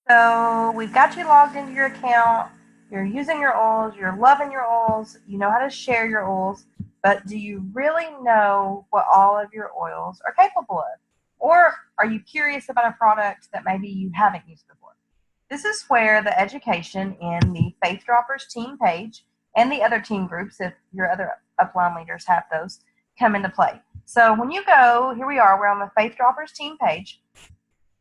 So we've got you logged into your account. You're using your oils. You're loving your oils. You know how to share your oils. But do you really know what all of your oils are capable of? Or are you curious about a product that maybe you haven't used before? This is where the education in the Faith Droppers team page and the other team groups, if your other upline leaders have those, come into play. So when you go, here we are, we're on the Faith Droppers team page.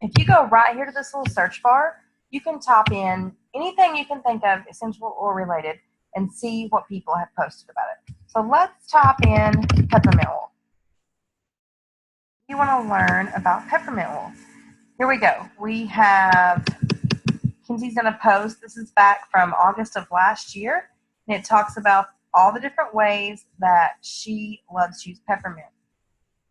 If you go right here to this little search bar, you can type in anything you can think of, essential or related, and see what people have posted about it. So let's type in peppermint oil. You want to learn about peppermint oil. Here we go. We have Kenzie's done a post. This is back from August of last year, and it talks about all the different ways that she loves to use peppermint.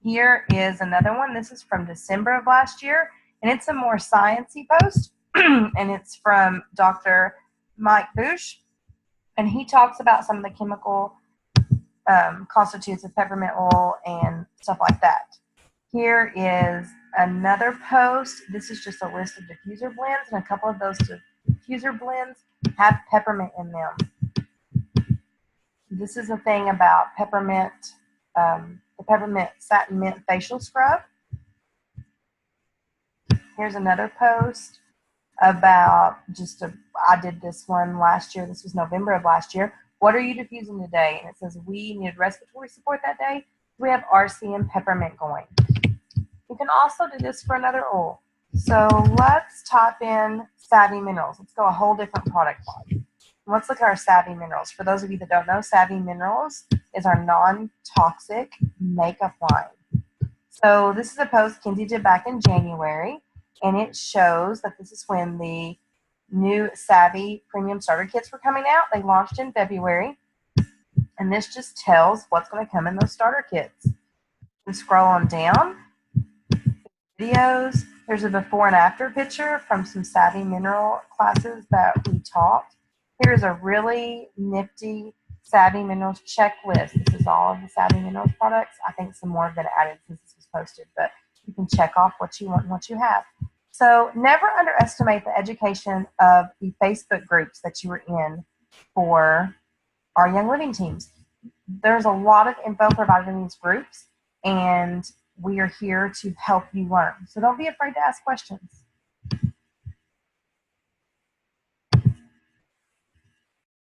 Here is another one. This is from December of last year, and it's a more sciencey post, and it's from Dr. Mike Bush, and he talks about some of the chemical constitutes of peppermint oil and stuff like that. Here is another post. This is just a list of diffuser blends, and a couple of those diffuser blends have peppermint in them. This is a thing about peppermint, the peppermint satin mint facial scrub. Here's another post about I did this one last year. This was November of last year. What are you diffusing today? And it says we needed respiratory support that day. We have RC and peppermint going. You can also do this for another oil. So let's type in Savvy Minerals. Let's go a whole different product line. Let's look at our Savvy Minerals. For those of you that don't know, Savvy Minerals is our non-toxic makeup line. So this is a post Kenzie did back in January, and it shows that this is when the new Savvy Premium Starter Kits were coming out. They launched in February, and this just tells what's going to come in those starter kits. You scroll on down, videos. There's a before and after picture from some Savvy Mineral classes that we taught. Here's a really nifty Savvy Minerals checklist. This is all of the Savvy Minerals products. I think some more have been added since this was posted, but you can check off what you want and what you have. So never underestimate the education of the Facebook groups that you were in for our Young Living teams. There's a lot of info provided in these groups, and we are here to help you learn. So don't be afraid to ask questions.